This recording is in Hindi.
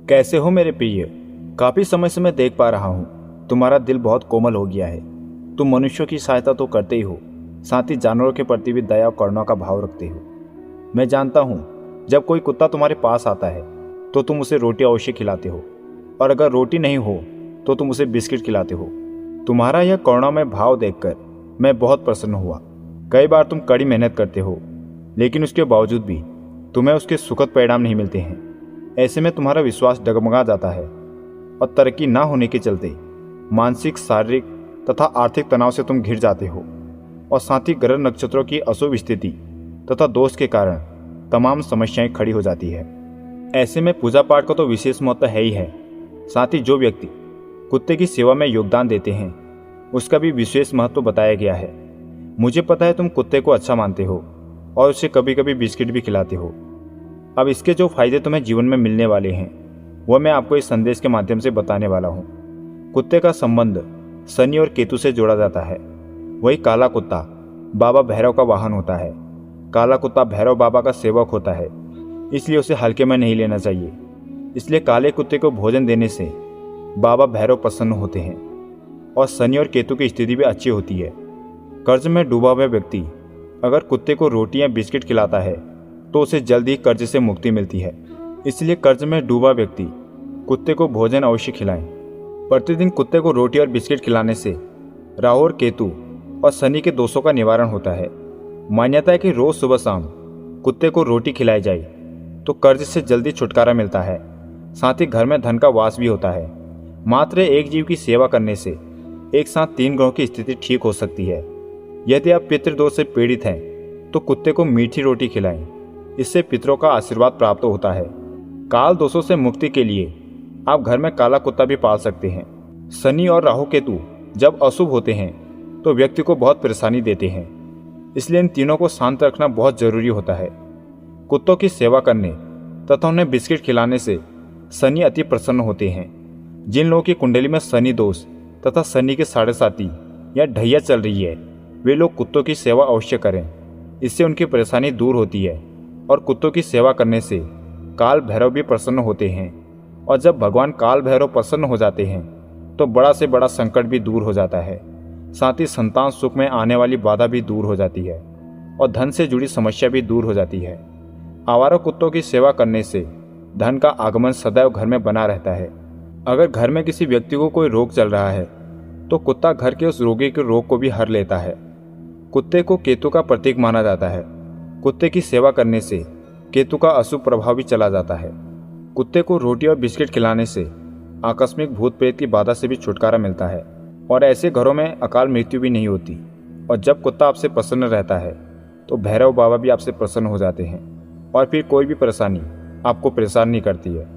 कैसे हो मेरे प्रिय। काफी समय से मैं देख पा रहा हूँ तुम्हारा दिल बहुत कोमल हो गया है। तुम मनुष्यों की सहायता तो करते ही हो, साथ ही जानवरों के प्रति भी दया और करुणा का भाव रखते हो। मैं जानता हूँ जब कोई कुत्ता तुम्हारे पास आता है तो तुम उसे रोटी अवश्य खिलाते हो, और अगर रोटी नहीं हो तो तुम उसे बिस्किट खिलाते हो। तुम्हारा यह करुणामय भाव देखकर मैं बहुत प्रसन्न हुआ। कई बार तुम कड़ी मेहनत करते हो, लेकिन उसके बावजूद भी तुम्हें उसके सुखद परिणाम नहीं मिलते हैं। ऐसे में तुम्हारा विश्वास डगमगा जाता है और तरक्की ना होने के चलते मानसिक, शारीरिक तथा आर्थिक तनाव से तुम घिर जाते हो, और साथ ही ग्रह नक्षत्रों की अशुभ स्थिति तथा दोष के कारण तमाम समस्याएं खड़ी हो जाती है। ऐसे में पूजा पाठ का तो विशेष महत्व है ही है, साथ ही जो व्यक्ति कुत्ते की सेवा में योगदान देते हैं उसका भी विशेष महत्व बताया गया है। मुझे पता है तुम कुत्ते को अच्छा मानते हो और उसे कभी कभी बिस्किट भी खिलाते हो। अब इसके जो फायदे तुम्हें जीवन में मिलने वाले हैं वह मैं आपको इस संदेश के माध्यम से बताने वाला हूँ। कुत्ते का संबंध शनि और केतु से जोड़ा जाता है। वही काला कुत्ता बाबा भैरव का वाहन होता है। काला कुत्ता भैरव बाबा का सेवक होता है, इसलिए उसे हल्के में नहीं लेना चाहिए। इसलिए काले कुत्ते को भोजन देने से बाबा भैरव प्रसन्न होते हैं और शनि और केतु की स्थिति भी अच्छी होती है। कर्ज में डूबा हुआ व्यक्ति अगर कुत्ते को रोटी या बिस्किट खिलाता है तो उसे जल्दी ही कर्ज से मुक्ति मिलती है। इसलिए कर्ज में डूबा व्यक्ति कुत्ते को भोजन अवश्य खिलाएं। प्रतिदिन कुत्ते को रोटी और बिस्किट खिलाने से राहु और केतु और शनि के दोषों का निवारण होता है। मान्यता है कि रोज सुबह शाम कुत्ते को रोटी खिलाई जाए तो कर्ज से जल्दी छुटकारा मिलता है, साथ ही घर में धन का वास भी होता है। मात्र एक जीव की सेवा करने से एक साथ 3 ग्रहों की स्थिति ठीक हो सकती है। यदि आप पितृदोष से पीड़ित हैं तो कुत्ते को मीठी रोटी खिलाएं, इससे पितरों का आशीर्वाद प्राप्त होता है। काल दोषों से मुक्ति के लिए आप घर में काला कुत्ता भी पाल सकते हैं। शनि और राहु केतु जब अशुभ होते हैं तो व्यक्ति को बहुत परेशानी देते हैं, इसलिए इन तीनों को शांत रखना बहुत जरूरी होता है। कुत्तों की सेवा करने तथा उन्हें बिस्किट खिलाने से शनि अति प्रसन्न होते हैं। जिन लोगों की कुंडली में शनि दोष तथा शनि के 7.5 या ढैया चल रही है वे लोग कुत्तों की सेवा अवश्य करें, इससे उनकी परेशानी दूर होती है। और कुत्तों की सेवा करने से काल भैरव भी प्रसन्न होते हैं, और जब भगवान काल भैरव प्रसन्न हो जाते हैं तो बड़ा से बड़ा संकट भी दूर हो जाता है। साथ ही संतान सुख में आने वाली बाधा भी दूर हो जाती है और धन से जुड़ी समस्या भी दूर हो जाती है। आवारा कुत्तों की सेवा करने से धन का आगमन सदैव घर में बना रहता है। अगर घर में किसी व्यक्ति को कोई रोग चल रहा है तो कुत्ता घर के उस रोगी के रोग को भी हर लेता है। कुत्ते को केतु का प्रतीक माना जाता है। कुत्ते की सेवा करने से केतु का अशुभ प्रभाव भी चला जाता है। कुत्ते को रोटी और बिस्किट खिलाने से आकस्मिक भूत प्रेत की बाधा से भी छुटकारा मिलता है, और ऐसे घरों में अकाल मृत्यु भी नहीं होती। और जब कुत्ता आपसे प्रसन्न रहता है तो भैरव बाबा भी आपसे प्रसन्न हो जाते हैं, और फिर कोई भी परेशानी आपको परेशान नहीं करती है।